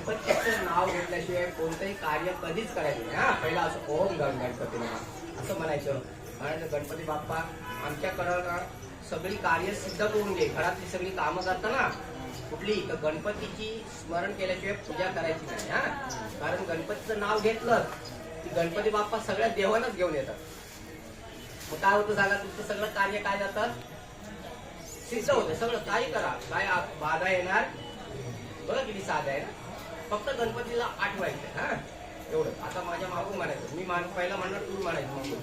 गणपतीचं नाव घेतल्याशिवाय कोणतंही कार्य कधीच करायचं नाही. हा पहिला असं ओम गणपती नमः असं म्हणायचं. कारण गणपती बाप्पा आमच्याकडं सगळी कार्य सिद्ध करून घे. घरातली सगळी कामं करताना कुठली तर गणपतीची स्मरण केल्याशिवाय पूजा करायची नाही. हा कारण गणपतीचं नाव घेतलं की गणपती बाप्पा सगळ्या देवांनाच घेऊन येतात. मग काय होतं सांगा, तुमचं सगळं कार्य काय जातात सिद्ध होतं. सगळं काही करा, काय बाधा येणार. बघा किती साधं आहे ना. फक्त गणपतीला आठवायचं. हा एवढं. आता माझ्या मागून म्हणायचं, मी पहिला म्हणणार तुम्ही म्हणायचं मागून.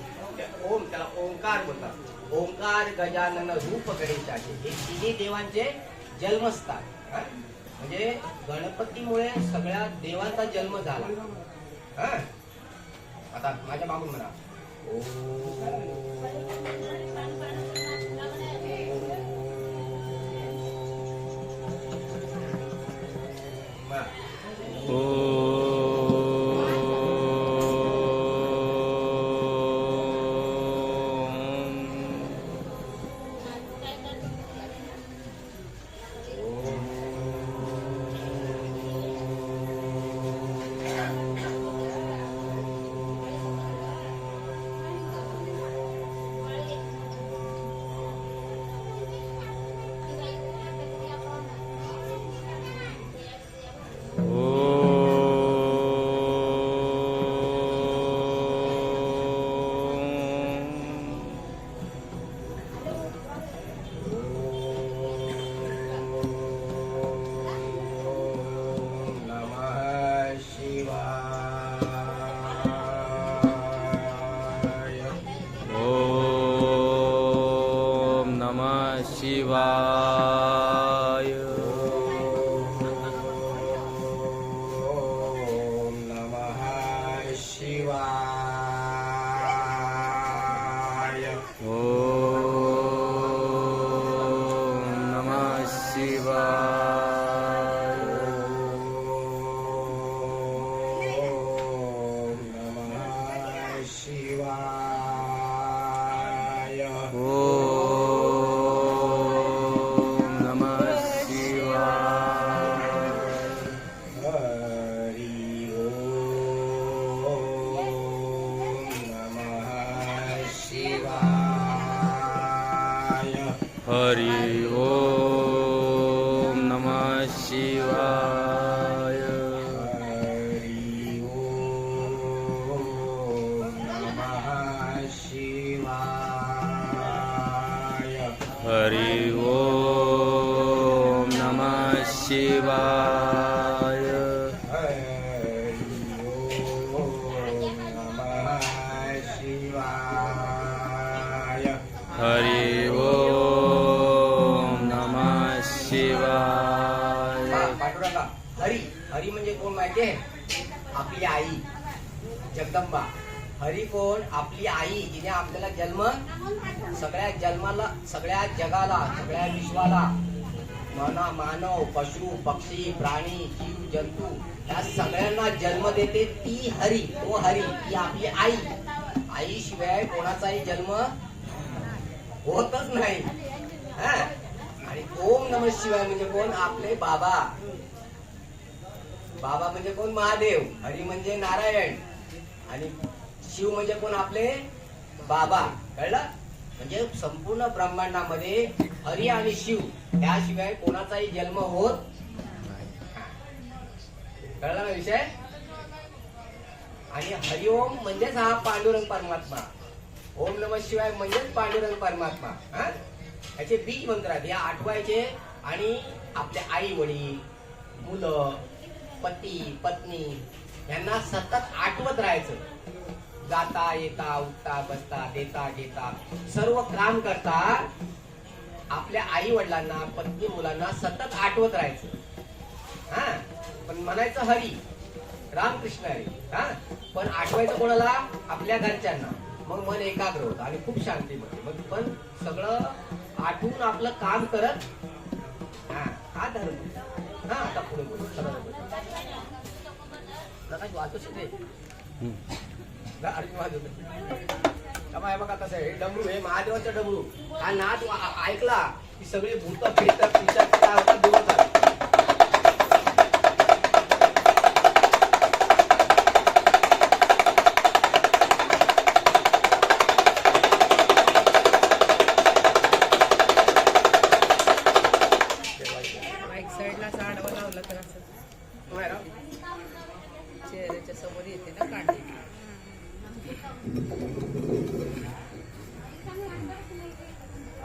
ओम त्याला ओंकार बोलतात. ओंकार गजानन रूप गणेशाचे हे तिन्ही देवांचे जन्मस्थान. म्हणजे गणपतीमुळे सगळ्या देवांचा जन्म झाला. हा आता माझ्या मागून म्हणा शिवाय. ओम नमः शिवाय. ओम नमः शिवाय. ओम नमः शिवाय. हरि ओम नमः शिवाय. हरि ओम नमः शिवाय. हरि ओम नमः शिवाय. हरि ओम नमः शिवाय. हरि ओम नमः शिवाय. पाठवू. हरी हरी म्हणजे कोण माहितीये? आपली आई जगदंबा. हरी कोण? आपली आई, जिने आपल्याला जन्म, सगळ्या जन्माला, सगळ्या जगाला, सगळ्या विश्वाला, मानव, पशु, पक्षी, प्राणी, जीव, जंतू या सगळ्यांना जन्म देते ती हरी. तो हरी ती आपली आई. आईशिवाय कोणाचाही जन्म होतच नाही. आणि ओम नमः शिवाय म्हणजे कोण? आपले बाबा. बाबा म्हणजे कोण? महादेव. हरी म्हणजे नारायण. आणि शिव म्हणजे कोण? आपले बाबा. कळलं? म्हणजे संपूर्ण ब्रह्मांडामध्ये हरी आणि शिव याशिवाय कोणाचाही जन्म होत. कळला ना विषय? आणि हरिओम म्हणजेच हा पांडुरंग परमात्मा. ओम नमः शिवाय म्हणजेच पांडुरंग परमात्मा. याचे बीज मंत्र आहेत, या आठवायचे. आणि आपले आई वडील, मुलं, पती पत्नी यांना सतत आठवत राहायचं. जाता येता, उठता बसता, देता घेता, सर्व काम करता आपल्या आई वडिलांना, पत्नी मुलांना सतत आठवत राहायचं. पण म्हणायचं हरी, रामकृष्ण हरी. पण आठवायचं कोणाला? आपल्या घरच्यांना. मग मन एकाग्र होतं आणि खूप शांती मिळते. मग पण सगळं आठवून आपलं काम करत. हा धर्म. आता पुढे बोलू. वाचू शकते. बघा कसं आहे, डमरू हे महादेवाचं डमरू. हा नाद ऐकला की सगळे भूत प्रेत पिशाच काय होतात, दिवस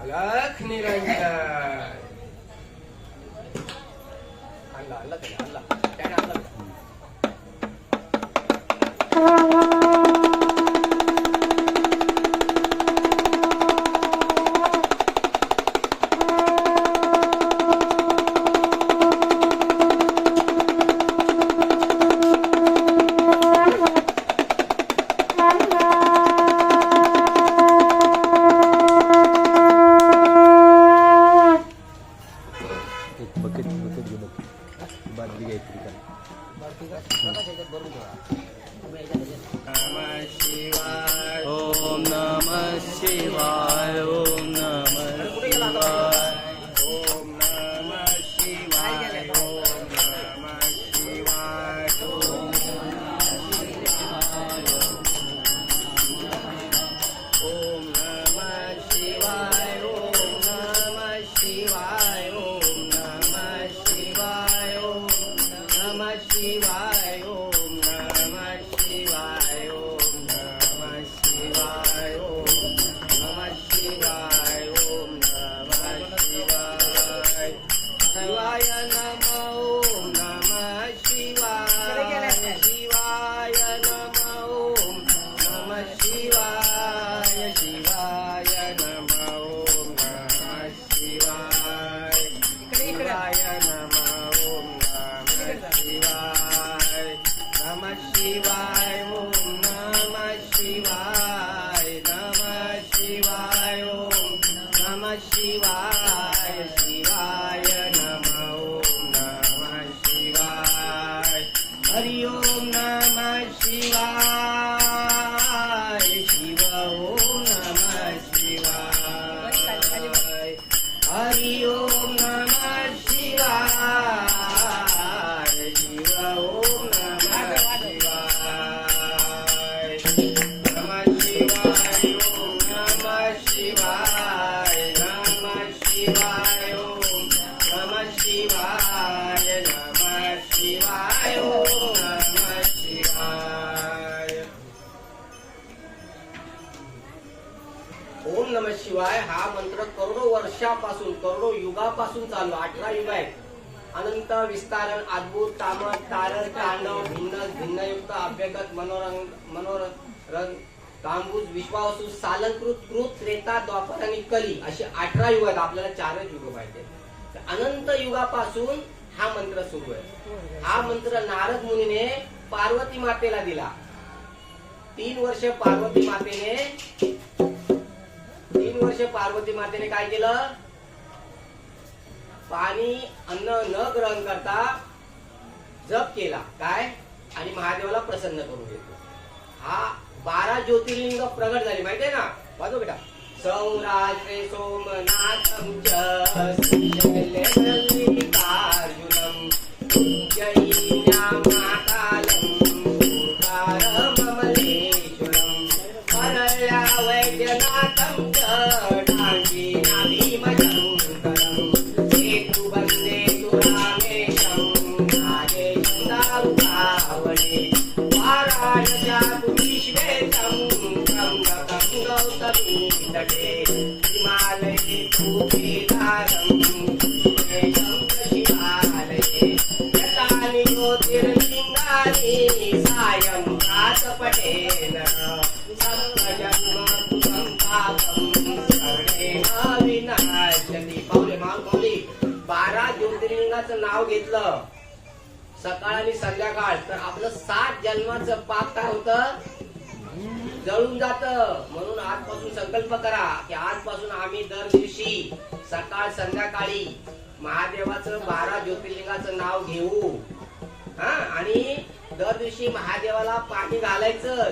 अलख निरंजन आणला त्याने आणला त्याने आणला बकेट बकेट घे बकेट बादली घ्यायची का नमः शिवाय ओम नमः शिवाय ओम नमः शिवाय ओम नमः शिवाय ओम नमः शिवाय ओम नमः शिवाय ओम नमः शिवाय ओम नमः शिवाय ओम नमः शिवाय ओम नमः शिवाय ओम नमः शिवाय ओम नमः शिवाय शिवाय नमः ओम नमः शिवाय शिवाय नमः ओम नमः शिवाय शिवाय नमः ओम नमः शिवाय शिवाय नमः ओम नमः शिवाय नमः शिवाय ओम नमः शिवाय नमः शिवाय ओम नमः शिवाय शिवाय नमः ओम नमः शिवाय हरि ओम नमः शिवाय शिव ओम नमः शिवाय हरि ओम नमः शिवाय शिव ओम नमः शिवाय नमः शिवाय ओम नमः शिवाय नमः शिवाय ओम नमः शिवाय नमः शिवाय ओम नमः शिवाय ओम नमः शिवाय हा मंत्र करोडो वर्षापासून करोडो युगापासून चालू 18 युग आहेत. अनंत विस्तारण अद्भुत तामत तारण तांडव भिन्न भिन्नयुक्त अभ्यगत मनोरंग कांबूज विश्वावसू सालंकृत कृत त्रेता द्वापर आणि कली अशी 18 युग आहेत. आपल्याला 4च युग माहिती आहेत. अनंत युगापासून हा मंत्र सुरू आहे. हा मंत्र नारद मुनीने पार्वती मातेला दिला. 3 वर्ष पार्वती मातेने काय केलं? पाणी अन्न न ग्रहण करता जप केला काय आणि महादेवाला प्रसन्न करून घेतलं. हा 12 ज्योतिर्लिंग प्रगट झाली माहितीये ना. वाजव बेटा. सौरात्रे सोमनाथं च श्रीशैलमल्लिकार्जुनं उज्जयिन्यां महाकालं ओंकारममलेश्वरं परल्या वैद्यनाथं च डाङ्गीनाभीमशङ्करं हेतुबन्धे सुरामेशं नागेशं दारुकावणे वाराणस्या विश्वेशं गङ्गकं गौतमीतटे हिमालये भूमिधारं विश्वेशं शिवालये यतानि ज्योतिर्लिङ्गानि सायं प्रातपठेन सप्तजन्मकृतं पापं सर्वेण विनाश्यति. माऊली 12 ज्योतिर्लिंगाचं नाव घेतलं सकाळ आणि संध्याकाळ तर आपलं 7 जन्माचं पाप काय होतं? जळून जात. म्हणून आजपासून संकल्प करा की आजपासून आम्ही दर दिवशी सकाळ संध्याकाळी महादेवाचं 12 ज्योतिर्लिंगाचं नाव घेऊ. आणि दर दिवशी महादेवाला पाणी घालायचं.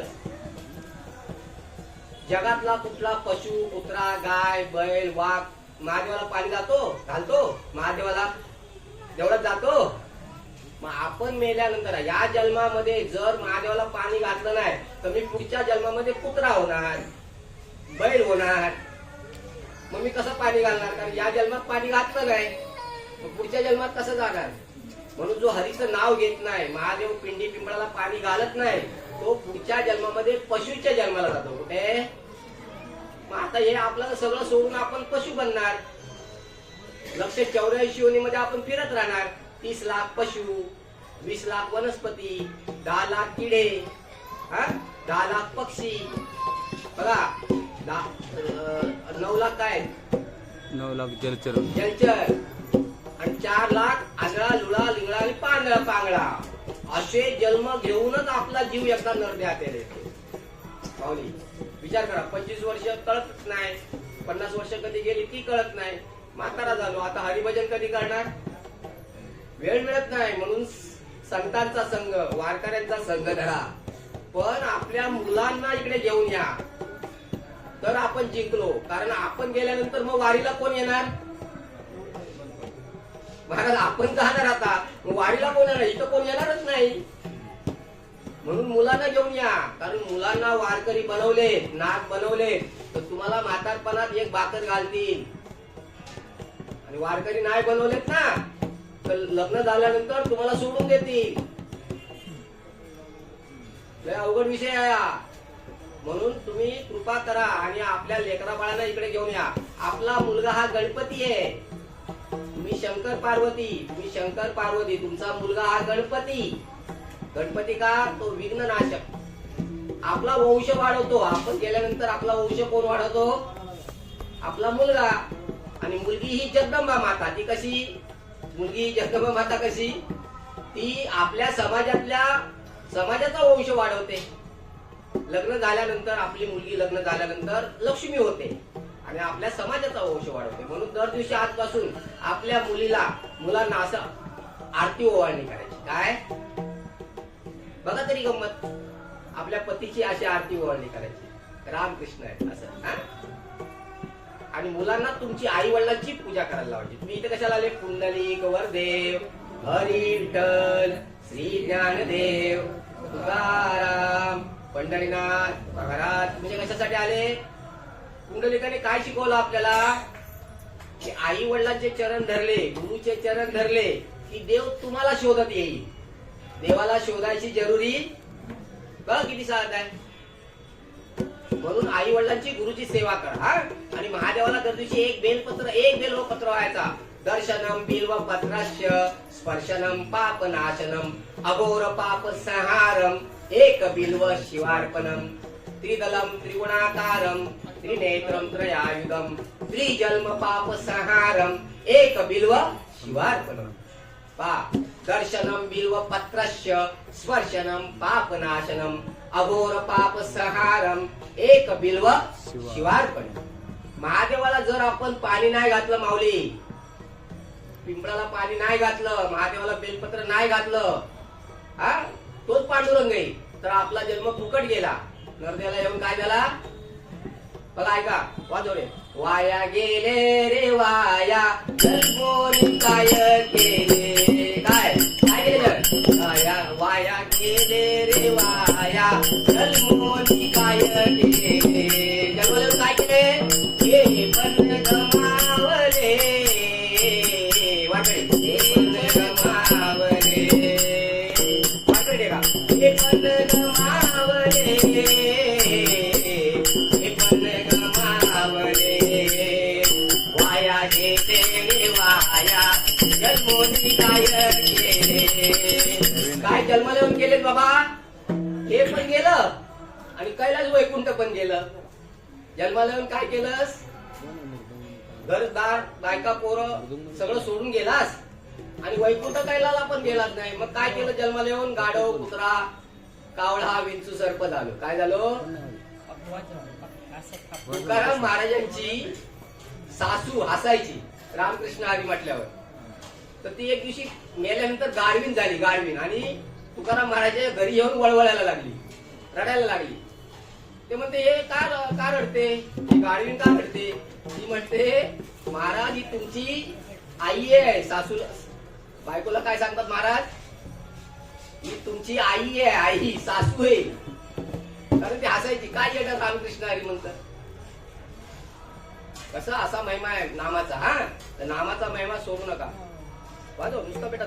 जगातला कुठला पशु कुत्रा गाय बैल वाघ महादेवाला पाणी घालतो महादेवाला जेवढं जातो. मग आपण मेल्यानंतर या जन्मामध्ये जर महादेवाला पाणी घातलं नाही तर मी पुढच्या जन्मामध्ये कुत्रा होणार बैल होणार. मग मी कसं पाणी घालणार? कारण या जन्मात पाणी घातलं नाही मग पुढच्या जन्मात कसं जाणार? म्हणून जो हरीचं नाव घेत नाही महादेव पिंडी पिंपळाला पाणी घालत नाही तो पुढच्या जन्मामध्ये पशुच्या जन्माला जातो. कुठे? मग आता हे आपल्याला सगळं सोडून आपण पशु बनणार. 184 योनीमध्ये आपण फिरत राहणार. 30 लाख पशु, 20 लाख वनस्पती, 10 लाख किडे, 10 लाख पक्षी. बघा 9 लाख काय? 9 लाख जलचर. जलचर. आणि 4 लाख आंधळा, लुळा, लिंगळा आणि पांगळा. असे जन्म घेऊनच आपला जीव एकदा नरदेहात येतो. माऊली विचार करा, 25 वर्ष कळत नाही, 50 वर्ष कधी गेली ती कळत नाही, म्हातारा झालो. आता हरिभजन कधी करणार? वेळ मिळत नाही. म्हणून संतांचा संघ, वारकऱ्यांचा संघ धरा. पण आपल्या मुलांना इकडे घेऊन या, तर आपण जिंकलो. कारण आपण गेल्यानंतर मग वारीला कोण येणार? महाराज आपण जाणार आता, मग वारीला कोण येणार? इथं कोण येणारच नाही. म्हणून मुलांना घेऊन या. कारण मुलांना वारकरी बनवले, नाग बनवले, तर तुम्हाला म्हातारपणात एक भाकर घालतील. आणि वारकरी नाही बनवलेत ना, तर लग्न झाल्यानंतर तुम्हाला सोडून देतील. लय अवघड विषय आहे हा. म्हणून तुम्ही कृपा करा आणि आपल्या लेकरा बाळांना इकडे घेऊन या. आपला मुलगा हा गणपती आहे. तुम्ही शंकर पार्वती, तुमचा मुलगा हा गणपती. गणपती का? तो विघ्न नाशक. आपला वंश वाढवतो. आपण गेल्यानंतर आपला वंश कोण वाढवतो? आपला मुलगा. आणि मुलगी ही जगदंबा माता. ती कशी? मुलगी ही जगदंबा माता कशी? ती आपल्या समाजाचा वंश वाढवते. लग्न झाल्यानंतर आपली मुलगी लग्न झाल्यानंतर लक्ष्मी होते आणि आपल्या समाजाचा वंश वाढवते. म्हणून दर दिवशी आजपासून आपल्या मुलांना असं आरती ओवाळणी करायची. काय? बघा तरी गंमत. आपल्या पतीची अशी आरती ओवाळणी करायची. रामकृष्ण आहे असं. आणि मुलांना तुमची आई वडिलांची पूजा करायला लावायची. तुम्ही इथे कशाला आले? पुंडलिक वरदेव, हरी विठ्ठल, श्री ज्ञानदेव, तुकाराम, पंढरीनाथ महाराज. म्हणजे कशासाठी आले? पुंडलिकाने काय शिकवलं आपल्याला? की आई वडिलांचे चरण धरले, गुरुचे चरण धरले की देव तुम्हाला शोधत येईल. देवाला शोधायची जरुरी बघ किती साध आहे. म्हणून आई वडिलांची गुरुची सेवा करा. आणि महादेवाला दर दिवशी एक बेलपत्र व्हायचा. दर्शनम बिल्व पत्रास्य स्पर्शनम पाप नाशनम अघोर पाप संहारम एक बिल्व शिवार्पणम त्रिदलम त्रिगुणाकारम त्रिनेत्रम त्रयायुधम त्रिजन्म पाप संहारम एक बिल्व शिवार्पणम. दर्शनम बिल्व पत्रस्य स्पर्शनम पाप नाशनम अघोर पाप संहारम एक बिल्व शिवार्पणम. महादेवाला जर आपण पाणी नाही घातलं, माऊली पिंपळाला पाणी नाही घातलं, महादेवाला बेलपत्र नाही घातलं, तोच पांडुरंग आहे, तर आपला जन्म फुकट गेला. नरदेवाला येऊन काय झाला? बघा ऐका, वाजवले. वाया गेले रे वाया जन्मोनी काय केले. काय केलं? वाया गेले रे वाया जन्मोनी काय केले. जन्माला काय केले? हे पण गमावले. वाटले गमावले. वाटले का? हे पण गमावले. हे पण गमावले. वाया गेले वाया जन्मोनी काय केले. काय जन्माला येऊन गेलेत बाबा? हे पण गेलं आणि कैलास वैकुंठ पण गेलं. जन्माला येऊन काय केलंस? घरदार बायका पोरं सगळं सोडून गेलास आणि वैकुंठ कैलाला पण गेलाच नाही. मग काय केलं जन्माला येऊन? गाढव, कुत्रा, कावळा, विंचू, सर्प झालो. काय झालो? तुकाराम महाराजांची सासू हसायची रामकृष्ण हरी म्हटल्यावर. तर ती एक दिवशी मेल्यानंतर गाढवीन झाली. गाढवीन आणि तुकाराम महाराजांच्या घरी येऊन वळवळायला लागली, रडायला लागली. ते म्हणते हे का रडते? गाढवीन का रडते? ती म्हणते महाराज ही तुमची आई आहे. सासू बायकोला काय सांगतात महाराज? ही तुमची आई आहे, आई सासू आहे. कारण ती हसायची. काय येणार रामकृष्ण हरी म्हणतात. कसं असा महिमा आहे नामाचा. तर नामाचा महिमा सोडू नका. वाजव नुसतं बेटा.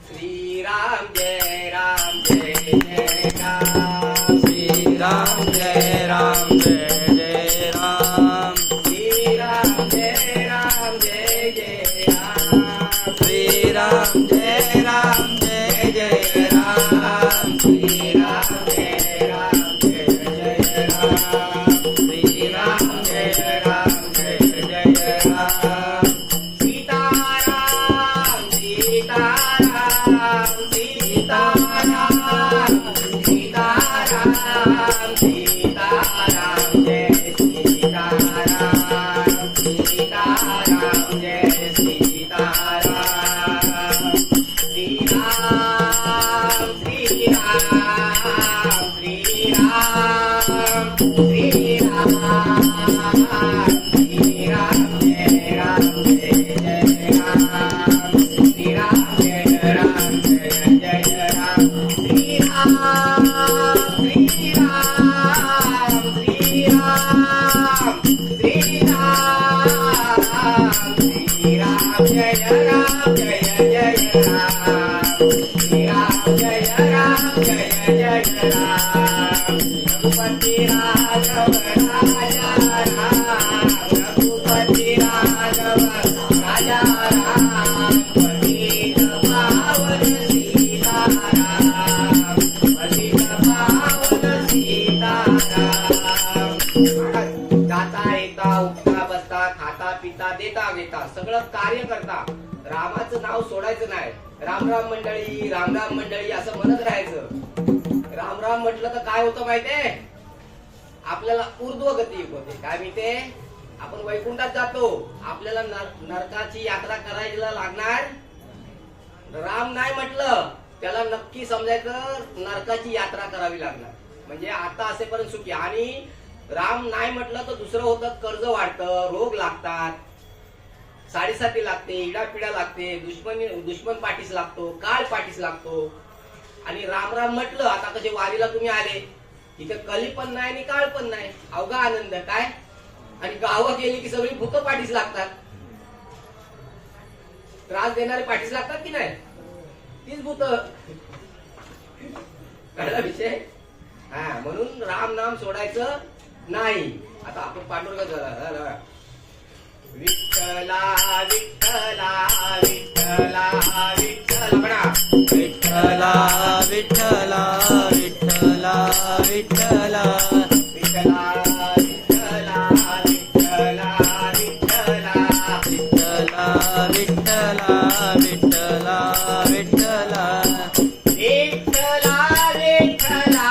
श्री श्री राम जय राम जय जय राम श्री राम जय राम जय जय राम श्री राम जय राम जय जय राम श्री राम जय राम जय जय राम श्री राम जय राम जय जय राम श्री राम जय राम जय जय राम सीताराम सीताराम सीताराम सीताराम सीताराम जय सीताराम सीताराम जय सीताराम श्रीराम श्रीराम श्रीराम श्रीराम श्रीराम जय राम जय जय राम श्रीराम जय राम जय जय राम श्रीराम श्रीराम श्रीराम श्रीराम श्रीराम जय राम जय जय राम श्रीराम जय राम जय जय राम रघुपति राघव राजा राम रघुपति राघव राजा राम पतित पावन सीताराम पतित पावन सीताराम जाता येता उठता बसता खाता पिता देता घेता सगळं कार्य करता रामाचं नाव सोडायचं नाही. राम राम मंडळी राम राम मंडळी असं म्हणत राहायचं. राम राम म्हटलं तर काय होतं माहितीये, आपल्याला ऊर्ध्व गती होते. काय माहितीये, आपण वैकुंठात जातो, आपल्याला नरकाची यात्रा करायला लागणार. राम नाही म्हटलं त्याला नक्की समजायचं नरकाची यात्रा करावी लागणार. म्हणजे आता असेपर्यंत सुखी. आणि राम नाही म्हटलं तर दुसरं होतं, कर्ज वाढतं, रोग लागतात, साडेसाती लागते, इडापिडा लागते, दुश्मन पाठीस लागतो, काळ पाठीस लागतो. आणि राम राम म्हटलं, आता कसे वारीला तुम्ही आले, इथे कली पण नाही आणि काळ पण नाही, अवघा आनंद काय. आणि गावात गेली की सगळी भूत पाठीस लागतात, त्रास देणारे पाठीस लागतात की नाही, तीच भूत. कळला विषय. हा, म्हणून राम नाम सोडायचं नाही. आता आपण पांडुरंग झाला, विठ्ठला विठ्ठला विठ्ठला विठ्ठला म्हणा, विठ्ठला विठ्ठला विठ्ठला विठ्ठला विठ्ठला विठ्ठला विठ्ठला विठ्ठला विठ्ठला विठ्ठला विठ्ठला विठ्ठला विठ्ठला विठ्ठला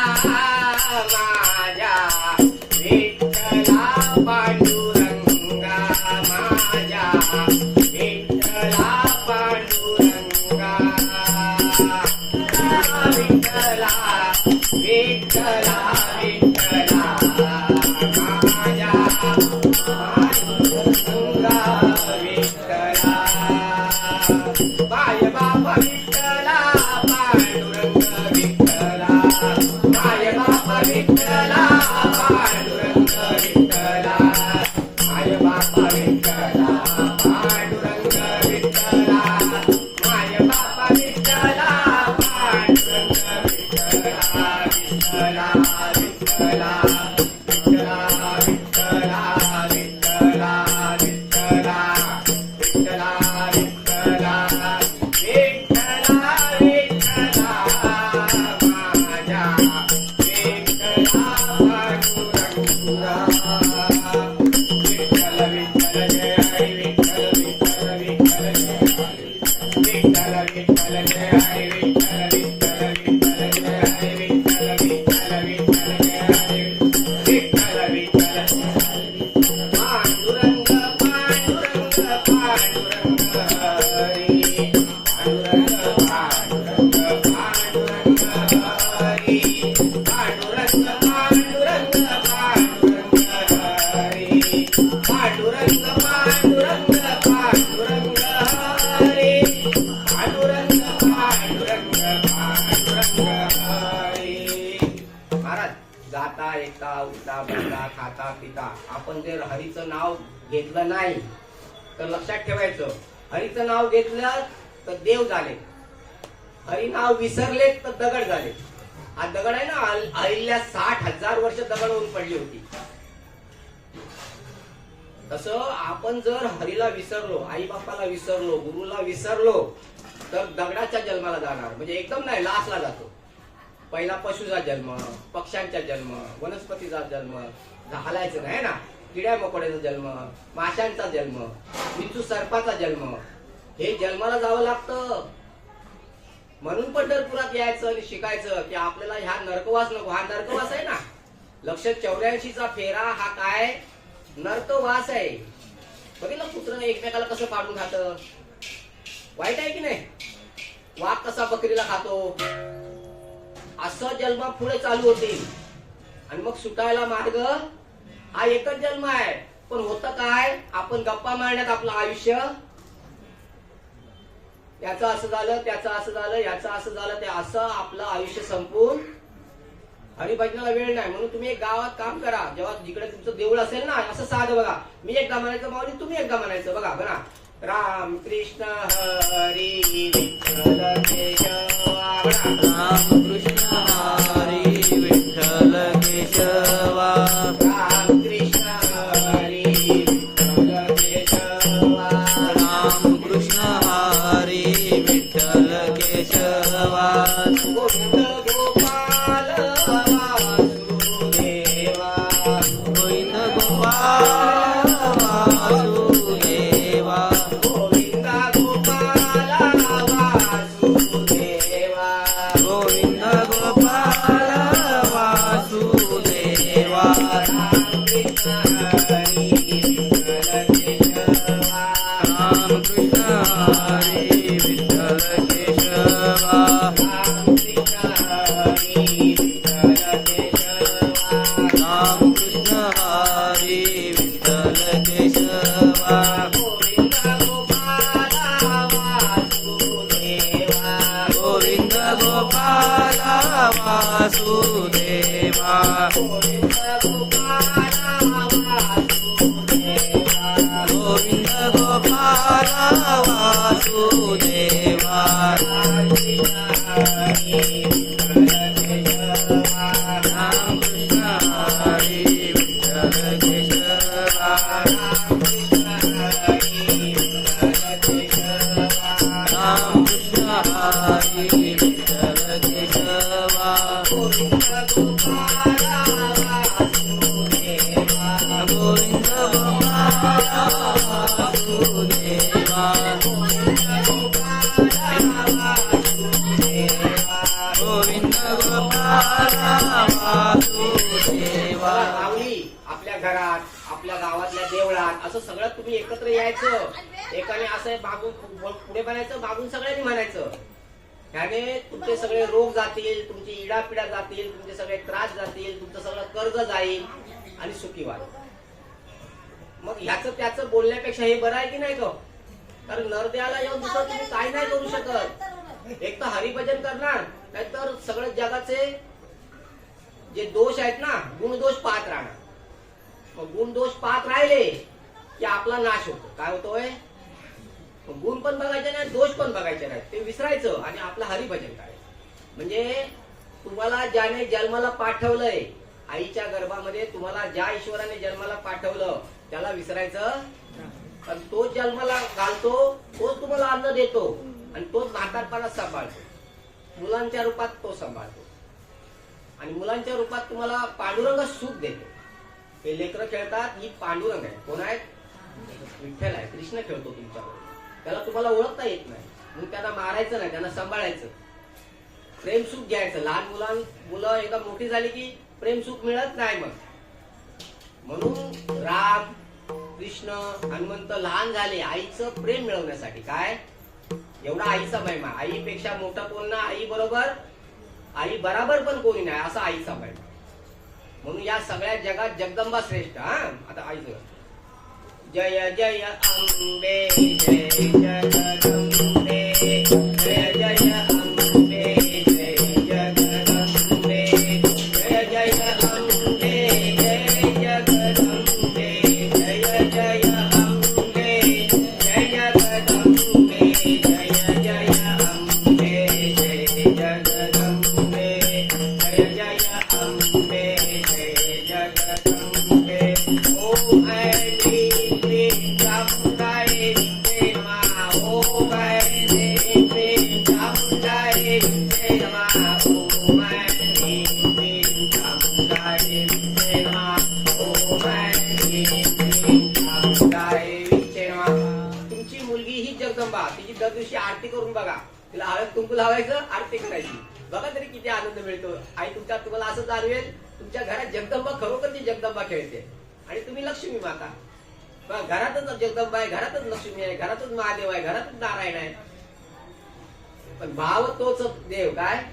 माझ्या विठ्ठला पांडुरंगा माझ्या विठ्ठला पांडुरंगा विठ्ठला विठ्ठला विठ्ठला माझ्या पांडुरंगा विठ्ठला बाय बाबा विठ्ठला पांडुरंग विठ्ठला बाय बाबा विठ्ठला पांडुरंग विठ्ठला माय बाबा विठ्ठला पांडुरंग विठ्ठला माय बाबा विठ्ठला पांडुरंग विठ्ठला विठ्ठला विठ्ठला विठ्ठला विठ्ठला विठ्ठला विठ्ठला विठ्ठला विठ्ठला विठ्ठला विठ्ठला माझ्या विठ्ठला पांडुरंगा विठ्ठल विठ्ठल जय हरी विठ्ठल विठ्ठल विठ्ठल जय हरी विठ्ठल विठ्ठल जय हरी विठ्ठल विठ्ठल विठ्ठल जय हरी विठ्ठल विठ्ठल विठ्ठल जय हरी विठ्ठल विठ्ठल पांडुरंग पांडुरंग पांडुरंग हरी पांडुरंग पांडुरंग पांडुरंग हरी पांडुरंग पांडुरंग पांडुरंग हरी पांडुरंग पांडुरंग पांडुरंग हरी पांडुरंग पांडुरंग पांडुरंग हरी. महाराज, जाता येता उठता बसता खाता पिता आपण जर हरीचं नाव घेतलं नाही तर लक्षात ठेवायचं, हरीचं नाव घेतलं तर देव झाले. हरिनाव विसरले तर दगड झाले. हा दगड आहे ना, अहिल्या 60,000 वर्ष दगड होऊन पडली होती. तसं आपण जर हरीला विसरलो, आई बापाला विसरलो, गुरुला विसरलो तर दगडाच्या जन्माला जाणार. म्हणजे एकदम नाही, लास्टला जातो. पहिला पशुचा जन्म, पक्ष्यांचा जन्म, वनस्पतीचा जन्म, हालायचं नाही ना, किड्या मकोड्याचा जन्म, माशांचा जन्म, विंचू सर्पाचा जन्म, हे जन्माला जावं लागतं. म्हणून पंढरपुरात यायचं आणि शिकायचं की आपल्याला ह्या नरकवास नको. हा नरकवास आहे ना, 184चा फेरा हा काय नरकवास आहे. बघितलं कुत्रं एकमेकाला कसं पाडून खात, वाईट आहे की नाही. वाघ कसा बकरीला खातो, असं जन्म पुढे चालू होतील. आणि मग सुटायला मार्ग हा एकच जन्म आहे. पण होतं काय, आपण गप्पा मारण्यात आपलं आयुष्य, याचं असं झालं, त्याचं असं झालं, याचं असं झालं, ते असं आपलं आयुष्य संपून हरिभजनाला वेळ नाही. म्हणून तुम्ही एक गावात काम करा, जेव्हा जिकडे तुमचं देऊळ असेल ना, असं साधं बघा, मी एकदा म्हणायचं माऊली, तुम्ही एकदा म्हणायचं. बघा बघा, राम कृष्ण हरी विठ्ठल केशवा. राम कृष्ण हरी विठ्ठल केशवा. राम कृष्ण हरी विठ्ठल केशवा. राम कृष्ण हरी विठ्ठल केशवा. गोविंद गोपाल वासुदेवा. गोविंद गोपाल वासुदेवा. गोविंद गोपाल वासुदेवा. गोविंद गोपाल वासुदेवा. राम कृष्ण हरी विठ्ठल केशवा. राम कृष्ण हरी विठ्ठल केशवा. राम कृष्ण हरी विठ्ठल केशवा. राम कृष्ण गोविंद गोपाल वासुदेवा. गोविंद गोपाल वासुदेवा. गोविंद गोपाल वासुदेवा. राम कृष्ण हरी विठ्ठल केशवा. राम कृष्ण हरी विठ्ठल केशवा. गोविंद गोपाल वासुदेवा. गोविंद गोपाल वासुदेवा. गोविंद गोपाल वासुदेवा. आपल्या घरात, आपल्या गावातल्या देवळात असं सगळं तुम्ही एकत्र यायचं. एकाने असं मागून पुढे म्हणायचं, मागून सगळ्यांनी म्हणायचं. त्याने तुमचे सगळे रोग जातील, तुमची इडापिडा जातील, तुमचे सगळे त्रास जातील, तुमचं सगळं कर्ज जाईल आणि सुखी व्हाल. मग ह्याचं त्याचं बोलण्यापेक्षा हे बरं आहे की नाही गं? कारण नरदेवाला येऊन दुसरं तुम्ही काही नाही करू शकत. एक तर हरिभजन करणार, नाहीतर सगळं जगाचे जे दोष आहेत ना, गुणदोष पाहत राहणार. मग गुणदोष पाहत राहिले की आपला नाश होतो. काय होतोय? गुण पण बघायचे नाही, दोष पण बघायचे नाही, ते विसरायचं आणि आपलं हरिभजन करायचं. म्हणजे तुम्हाला ज्याने जन्माला पाठवलंय, आईच्या गर्भामध्ये तुम्हाला ज्या ईश्वराने जन्माला पाठवलं त्याला विसरायचं. पण तो जन्माला घालतो, तोच तुम्हाला अन्न देतो आणि तोच म्हातारपणात सांभाळतो. मुलांच्या रूपात तो सांभाळतो आणि मुलांच्या रूपात तुम्हाला पांडुरंग सुख देतो. हे लेकरं खेळतात, ही पांडुरंग आहे. कोण आहेत? विठ्ठल आहे. कृष्ण खेळतो तुमच्याबरोबर. त्याला तुम्हाला ओळखता येत नाही म्हणून त्यांना मारायचं नाही, त्यांना सांभाळायचं, प्रेम सुख घ्यायचं. लहान मुलं एकदा मोठी झाली की प्रेम सुख मिळत नाही. मग म्हणून राम कृष्ण हनुमंत लहान झाले आईचं प्रेम मिळवण्यासाठी. काय एवढा आईचा महिमा, आईपेक्षा मोठा कोण ना, आई बरोबर, आई बराबर पण कोणी नाही, असा आईचा महिमा. म्हणून या सगळ्या जगात जगदंबा श्रेष्ठ. हा आता आईचं जय जय अंबे, जय जगदंबे, जय जय अंबे, जय जगदंबे, जय जय अंबे, जय जगदंबे, जय जय अंबे, जय जगदंबे, जय जय अंबे, जय दर दिवशी आरती करून बघा, तिला हळद कुंकू लावायचं, आरती करायची, बघा तरी किती आनंद मिळतो. आई तुम्हाला असं जाणवेल तुमच्या घरात जगदंबा खरोखरची जगदंबा खेळते आणि तुम्ही लक्ष्मी माता. घरातच जगदंबा आहे, घरातच लक्ष्मी आहे, घरातच महादेव आहे, घरातच नारायण आहे. पण भाव तोच देव काय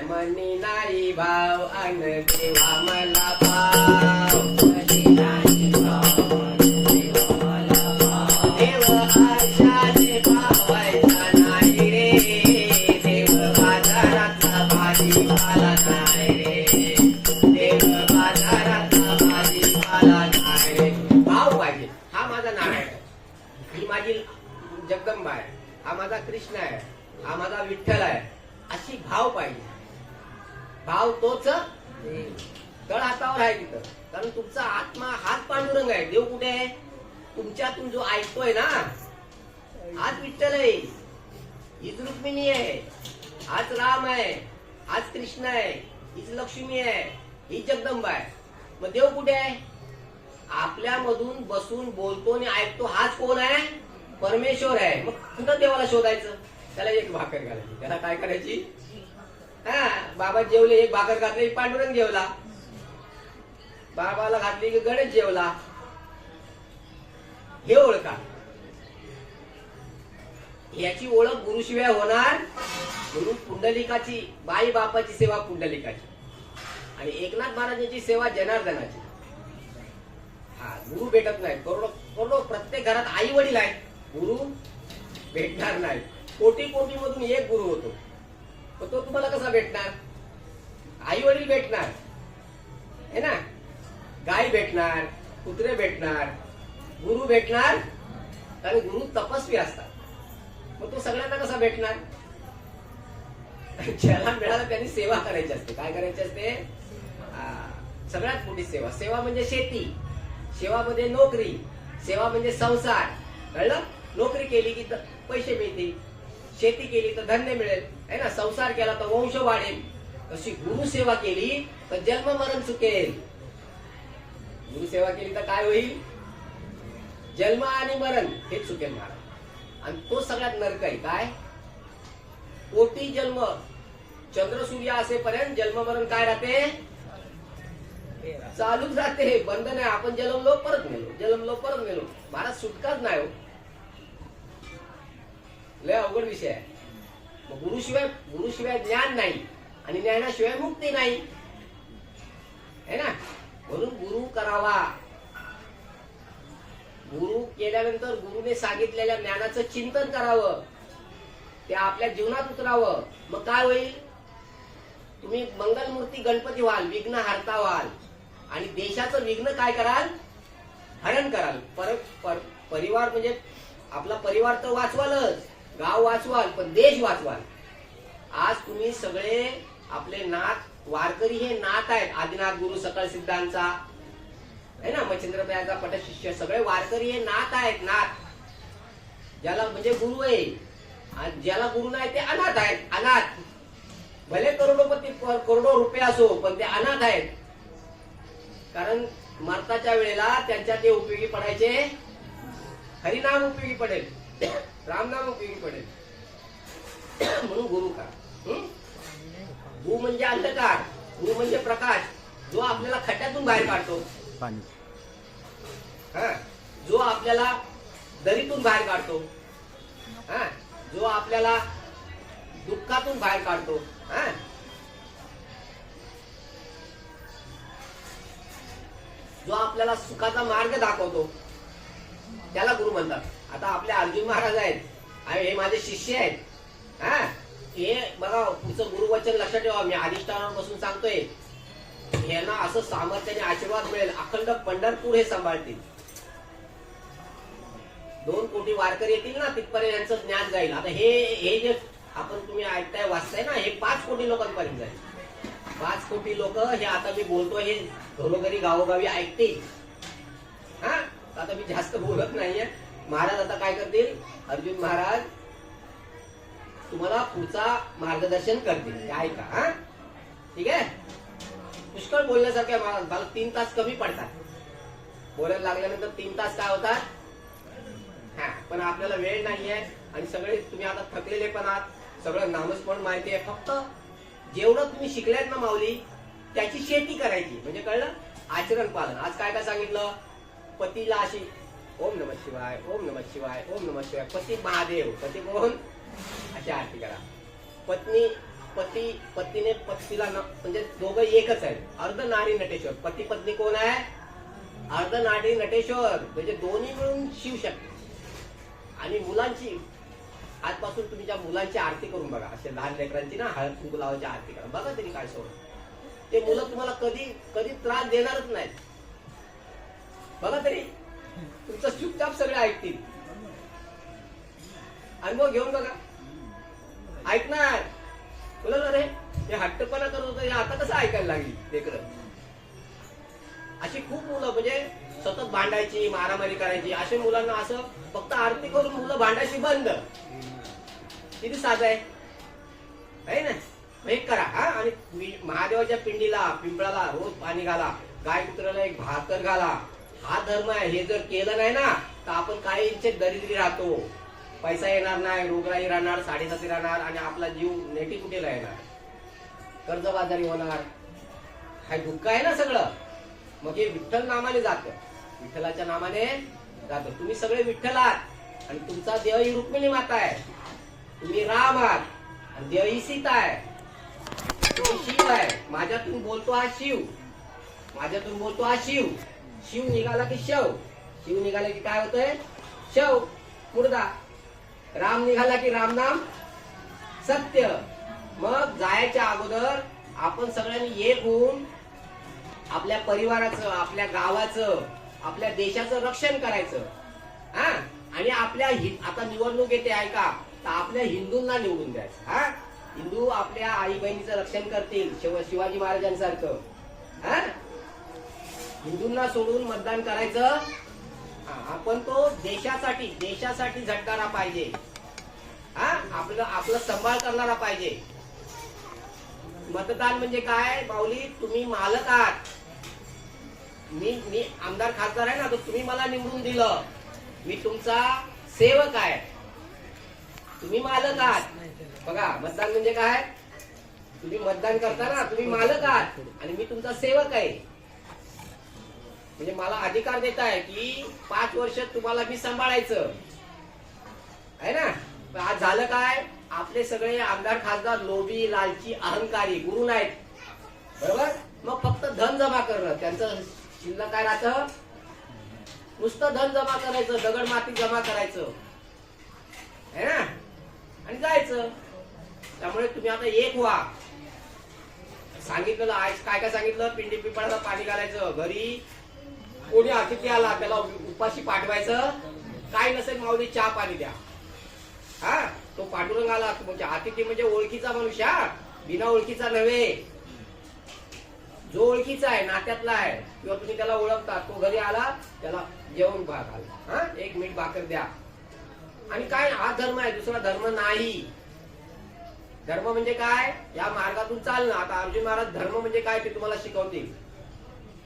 मनी नाही भाव अन देवा मला भाव. मनी नाही भाव देव आशाने पावायचा नाही रे. देव बाजारातला भाजीपाला नाही रे. देव बाजारातला भाजीपाला नाही रे. भाव पाहिजे. हा माझा नारायण आहे, ही माझी जगदंबा आहे, हा माझा कृष्ण आहे, हा माझा विठ्ठल आहे, अशी भाव पाहिजे. भाव तोच तळ हातावर आहे तिथं. कारण तुमचा आत्मा हाच पांडुरंग आहे. देव कुठे आहे? तुमच्यातून जो ऐकतोय ना, आज विठ्ठल आहे, हीच रुक्मिणी आहे, आज राम आहे, आज कृष्ण आहे, हीच लक्ष्मी आहे, ही जगदंबा आहे. मग देव कुठे आहे? आपल्यामधून बसून बोलतो आणि ऐकतो, हाच कोण आहे? परमेश्वर आहे. मग कुठं देवाला शोधायचं? त्याला एक भाकर घालायची. त्याला काय करायची? हा, बाबा जेवले, एक भाकर घातली, पांडुरंग जेवला. बाबाला घातली की गणेश जेवला. हे ओळखा. याची ओळख गुरुशिवाय होणार. गुरु पुंडलिकाची, बाई बापाची सेवा पुंडलिकाची आणि एकनाथ महाराजांची सेवा जनार्दनाची. हा, गुरु भेटत नाही. करोडो प्रत्येक घरात आई वडील आहेत, गुरु भेटणार नाही. कोटी कोटी मधून एक गुरु होतो, पण तो तुम्हाला कसा भेटणार? आई वडील भेटणार है ना, गाय भेटणार, कुत्रे भेटणार, गुरु भेटणार. कारण गुरु तपस्वी असतात. मग तो सगळ्यांना कसा भेटणार? ज्याला मिळाला त्यांनी सेवा करायची असते. काय करायची असते? सगळ्यात मोठी सेवा. सेवा म्हणजे शेती, सेवा म्हणजे नोकरी, सेवा म्हणजे संसार. कळलं? नोकरी केली की पैसे मिळतील, शेती केली तर धान्य मिळेल है ना, संसार केला तर वंश वाढेल. तशी गुरु सेवा केली तर जन्म मरण चुकेल. गुरु सेवा केली तर काय होईल? जन्म आणि मरण हे चुकेल महाराज. आणि तो सगळ्यात नरक आहे. काय? कोटी जन्म, चंद्र सूर्य असेपर्यंत जन्म मरण काय राहते? चालूच राहते. बंद नाही. आपण जन्मलो परत गेलो, जन्मलो परत गेलो. महाराज सुटकाच नाही हो. लय अवघड विषय आहे. गुरुशिवाय ज्ञान नाही आणि ज्ञानाशिवाय मुक्ती नाही है ना. म्हणून गुरु करावा. गुरु केल्यानंतर गुरुने सांगितलेल्या ज्ञानाचं चिंतन करावं, ते आपल्या जीवनात उतरावं. मग काय होईल? तुम्ही मंगलमूर्ती गणपती व्हाल, विघ्न हरता व्हाल आणि देशाचं विघ्न काय कराल? हरण कराल. परिवार म्हणजे आपला परिवार तर वाचवालच, गाव वाचवाल, पण देश वाचवाल. आज तुम्ही सगळे आपले नाथ वारकरी हे नाथ आहेत. आदिनाथ गुरु सकळ सिद्धांचा है ना, मच्छिंद्रप्रायाचा पटशिष्य, सगळे वारकरी हे नाथ आहेत. नाथ ज्याला म्हणजे गुरु आहे, आणि ज्याला गुरु नाही ते अनाथ आहेत. अनाथ भले करोडोपती, करोडो रुपये असो, पण ते अनाथ आहेत. कारण मरताच्या वेळेला त्यांच्या ते उपयोगी पडायचे. हरिनाम उपयोगी पडेल, रामनाम उपयोगी पडेल. म्हणून गुरु का? गुरु म्हणजे अंधकार, गुरु म्हणजे प्रकाश, जो आपल्याला खड्ड्यातून बाहेर काढतो. जो आपल्याला दरीतून बाहेर काढतो, जो आपल्याला दुःखातून बाहेर काढतो, जो आपल्याला सुखाचा मार्ग दाखवतो, त्याला गुरु म्हणतात. आता आपले अर्जुन महाराज आहेत, हे माझे शिष्य आहेत. हे बघा, पुढचं गुरुवचन लक्षात ठेवा. मी अधिष्ठानावर बसून सांगतोय, यांना असं सामर्थ्याने आशीर्वाद मिळेल, अखंड पंढरपूर हे सांभाळतील. 2 कोटी वारकरी येतील ना, तिथपर्यंत यांचं ज्ञान जाईल. आता हे जे आपण तुम्ही ऐकताय वाचताय ना, हे 5 कोटी लोकांपर्यंत जाईल. 5 कोटी लोक हे आता मी बोलतोय हे घरोघरी गावोगावी ऐकतील. आता मी जास्त बोलत नाहीये. महाराज आता काय करतील? अर्जुन महाराज तुम्हाला पुढचा मार्गदर्शन करतील, ते ऐका. ठीक आहे. पुष्कळ बोलण्यासारख्या महाराज, मला 3 तास कमी पडतात. बोलायला लागल्यानंतर 3 तास काय होतात? पण आपल्याला वेळ नाहीये. आणि सगळे तुम्ही आता थकलेले पण आहात, सगळं नामस्मरण माहिती आहे. फक्त जेवढं तुम्ही शिकल्यात ना माऊली त्याची शेती करायची, म्हणजे कळलं, आचरण पालन. आज काय काय सांगितलं, पतीला अशी ओम नमः शिवाय, ओम नमः शिवाय, ओम नमः शिवाय. पती महादेव, पती कोण, अशी आरती करा. पतीने पतीला म्हणजे दोघं एकच आहेत, अर्ध नारी नटेश्वर. पती पत्नी कोण आहे, अर्ध नारी नटेश्वर, म्हणजे दोन्ही मिळून शिवशक्ती. आणि मुलांची आजपासून तुम्ही ज्या मुलांची आरती करून बघा, असे लहान लेकरांची ना हळद कुंकू लावायची आरती करा, बघा तरी काय सोड. ते मुलं तुम्हाला कधी कधी त्रास देणारच नाहीत. बघा तरी तुमचं चुपचाप सगळे ऐकतील. अनुभव घेऊन बघा, ऐकणार. बोला ना रे, हे हट्टपणा करत होतं, हे आता कसं ऐकायला लागली लेकरं. अशी खूप मुलं म्हणजे सतत भांडायची, मारामारी करायची. अशा मुलांना असं फक्त आरती करून मुलं भांडायची बंद. किती साधं आहे ना. हे करा हा. आणि महादेवाच्या पिंडीला, पिंपळाला रोज पाणी घाला, गाय कुत्र्याला एक भाकर घाला. हा धर्म आहे. हे जर केलं नाही ना तर आपण काहींचे दरिद्री राहतो, पैसा येणार नाही, रोगराई राहणार, साडेसाती राहणार, आणि आपला जीव नेटी कुठेला येणार, कर्जबाजारी होणार. हा दुःख आहे ना सगळं. मग हे विठ्ठल नामाने जातं, विठ्ठलाच्या नामाने जातं. तुम्ही सगळे विठ्ठल आहात आणि तुमचा देव ही रुक्मिणी माता आहे, तुम्ही राम आहात आणि देव ही सीता आहे, तुम्ही शिव आहे. माझ्यातून बोलतो हा शिव, माझ्यातून बोलतो हा शिव. शिव निघाला की शव, शिव निघाला की काय होतंय, शव मुर्दा. राम निघाला की राम नाम सत्य. मग जायच्या अगोदर आपण सगळ्यांनी एक होऊन आपल्या परिवाराचं, आपल्या गावाचं, आपल्या देशाचं रक्षण करायचं. हा. आणि आपल्या आता निवडणूक येते ऐका, तर आपल्या हिंदूंना निवडून द्यायचं. हा. हिंदू आपल्या आई बहिणीचं रक्षण करतील, शिवाजी महाराजांसारखं. हा. हिंदूंना सोडून मतदान करायचं. आपण तो देशासाठी झटणारा पाहिजे. हा. आपलं सांभाळ करणारा पाहिजे. मतदान म्हणजे काय माऊली, तुम्ही मालक आहात. मी आमदार खासदार आहे ना, तर तुम्ही मला निवडून दिलं, मी तुमचा सेवक आहे, तुम्ही मालक आहात. बघा मतदान म्हणजे काय, तुम्ही मतदान करता ना, तुम्ही मालक आहात आणि मी तुमचा सेवक आहे. म्हणजे मला अधिकार देत आहे की 5 वर्ष तुम्हाला मी सांभाळायचं आहे ना. आज झालं काय, आपले सगळे आमदार खासदार लोभी, लालची, अहंकारी, गुरु नाहीत. बरोबर. मग फक्त धन जमा करणं, त्यांचं शिल्लक काय राहतं, नुसतं धन जमा करायचं, दगड माती जमा करायचं है ना, आणि जायचं. त्यामुळे तुम्ही आता एक व्हा. सांगितलं आज काय काय सांगितलं, पिंडी पिंपळाला पाणी घालायचं, घरी कोणी अतिथी आला त्याला उपाशी पाठवायचं, काय नसेल माऊली चहा पाणी द्या. हा. तो पांडुरंग आला म्हणजे अतिथी म्हणजे ओळखीचा मनुष्य, हा, बिना ओळखीचा नव्हे. जो ओळखीचा आहे, नात्यातला आहे, किंवा तुम्ही त्याला ओळखता, तो घरी आला त्याला जेवण घाल, हा, 1 मीठ भाकर द्या. आणि काय, हा धर्म आहे, दुसरा धर्म नाही. धर्म म्हणजे काय, या मार्गातून चालणं. आता अर्जुन महाराज धर्म म्हणजे काय ते तुम्हाला शिकवतील.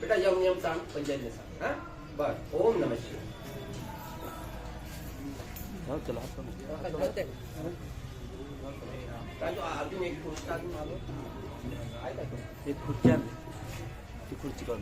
बेटा यम यम सांग, पंचायत सांग. हा. बर. ओम नमः शिवाय. अजून एक गोष्ट अजून आलो, एक खुर्ची आणली, ती खुर्ची करून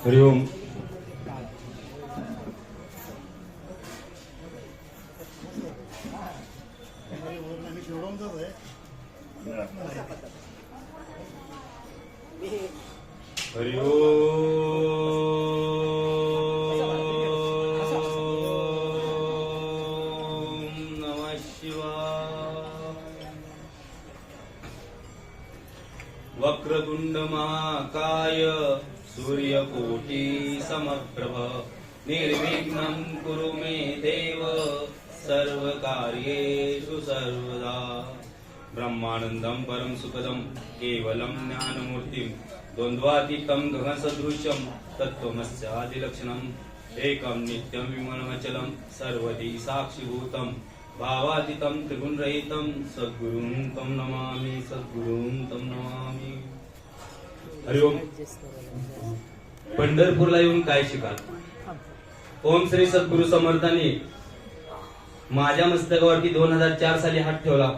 हरि ओम. हरि ओम नमः शिवाय. वक्रतुंड महाकाय सूर्यकोटि समप्रभ निर्विघ्नं कुरु मे देव सर्वकार्येषु सर्वदा. ब्रह्मानंदं परम सुखदं केवलं ज्ञानमूर्तिं द्वन्द्वातीतं गगनसदृशं तत्त्वमस्यादिलक्षणम् एकं नित्यं विमलमचलं सर्वदी साक्षिभूतं भावातीतं त्रिगुणरहितं सद्गुरुं तं नमामि सद्गुरुं तं नमामि. हरि ओम. पंढरपूरला येऊन काय शिकाल? ओम श्री सद्गुरु समर्थांनी माझ्या मस्तकावरती 2004 साली हात ठेवला.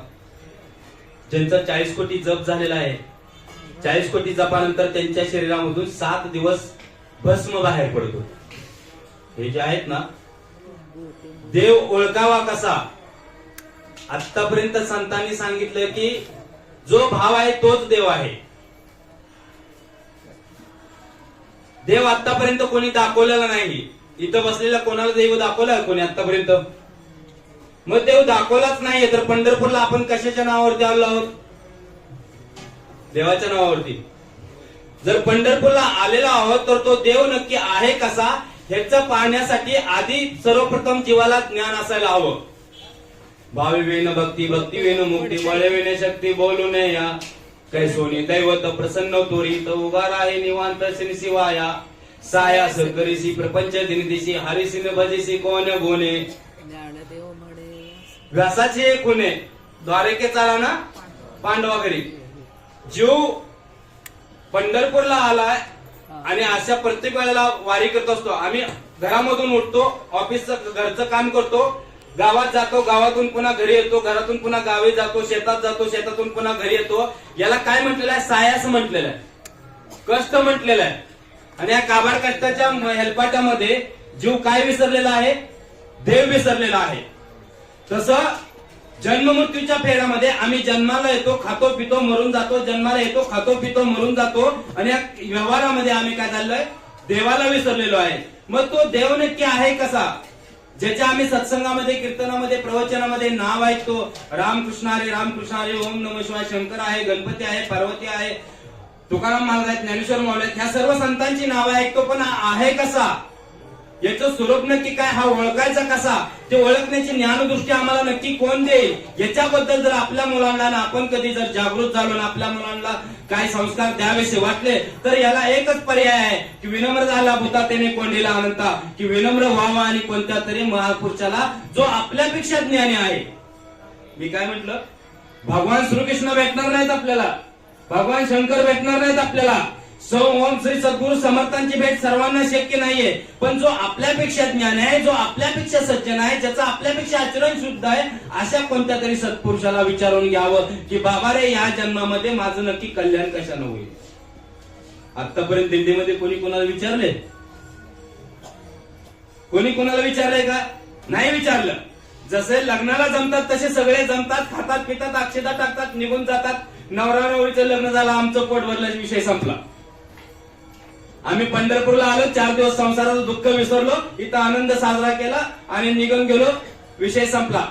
ज्यांचा 40 कोटी जप झालेला आहे, 40 कोटी जपानंतर त्यांच्या शरीरामधून 7 दिवस भस्म बाहेर पडतो. हे जे आहेत ना, देव ओळखावा कसा? आतापर्यंत संतांनी सांगितलं की जो भाव आहे तोच देव आहे. देव आतापर्यंत कोणी दाखवलेला नाही. इथं बसलेला कोणाला देव दाखवला कोणी आतापर्यंत? मग देव दाखवलाच नाहीये तर पंढरपूरला आपण कशाच्या नावावरती आलो आहोत? देवाच्या नावावरती. जर पंढरपूरला आलेलो आहोत तर तो देव नक्की आहे कसा ह्याचं पाहण्यासाठी आधी सर्वप्रथम जीवाला ज्ञान असायला हवं. भावी वेन भक्ती, भक्ती वेन मुक्ती, बळे वेन शक्ती, बोलू नये या कैसोनी दैवत प्रसन्न तोरी तो उभा राहे निवांत श्री शिवाया साया सरकरीसी प्रपंच दिनदिशी हरिसिन भजिसी कोण गोने. व्यासाची एक खुणे द्वारके चाला ना पांडवा घरी. जीव पंढरपूरला आलाय आणि अशा प्रत्येक वेळेला वारी करत असतो. आम्ही घरामधून उठतो, ऑफिसचं घरचं काम करतो, गावात जातो, गावातून पुन्हा घरी येतो, घरातून पुन्हा गावी जातो, शेतात जातो, शेतातून पुन्हा घरी येतो. याला काय म्हटलेलं आहे? सायास म्हटलेलं आहे, कष्ट म्हटलेलं आहे. आणि या काबाड कष्टाच्या हेलपाट्यामध्ये जीव काय विसरलेला आहे? देव विसरलेला आहे. तसं जन्म मृत्यूच्या फेऱ्यामध्ये आम्ही जन्माला येतो, खातो पितो मरून जातो, जन्माला येतो, खातो पितो मरून जातो. आणि या व्यवहारामध्ये आम्ही काय झालोय? देवाला विसरलेलो आहे. मग तो देव नक्की आहे कसा? ज्याच्या आम्ही सत्संगामध्ये, कीर्तनामध्ये, प्रवचनामध्ये नाव ऐकतो. रामकृष्ण हरी, रामकृष्ण हरी, ओम नमः शिवाय, शंकर आहे, गणपती आहे, पार्वती आहे, तुकाराम महाराज आहेत, ज्ञानेश्वर माऊली आहेत, ह्या सर्व संतांची नावं ऐकतो. पण आहे कसा? याचं स्वरूप नक्की काय? हा ओळखायचा कसा? ते ओळखण्याची ज्ञानदृष्टी आम्हाला नक्की कोण देईल? याच्याबद्दल जर आपल्या मुलांना आपण कधी जर जागृत झालो ना, आपल्या मुलांना काय संस्कार द्यावेसे वाटले तर याला एकच पर्याय आहे की विनम्र झाला भूता त्याने कोंडीला अनंता, की विनम्र व्हावा आणि कोणत्या तरी महापुरुषाला जो आपल्यापेक्षा ज्ञानी आहे. मी काय म्हटलं? भगवान श्रीकृष्ण भेटणार नाहीत आपल्याला, भगवान शंकर भेटणार नाहीत आपल्याला, ओम श्री सद्गुरु समर्थांची भेट सर्वांना शक्य नाहीये. पण जो आपल्यापेक्षा ज्ञान आहे, जो आपल्यापेक्षा सज्जन आहे, ज्याचं आपल्यापेक्षा आचरण शुद्ध आहे, अशा कोणत्या तरी सत्पुरुषाला विचारून घ्यावं की बाबा रे, या जन्मामध्ये माझं नक्की कल्याण कशानं होईल? आतापर्यंत दिल्लीमध्ये कोणी कोणाला विचारले? कोणी कोणाला विचारलंय का? नाही विचारलं. जसे लग्नाला जमतात तसे सगळे जमतात, खातात पितात, अक्षता टाकतात, निघून जातात. नवरा नवरीचं लग्न झालं, आमचं पोट भरलं, विषय संपला. आम्ही पंढरपूरला आलो, 4 दिवस संसाराचं दुःख विसरलो, इथं आनंद साजरा केला आणि निघून गेलो, विषय संपला.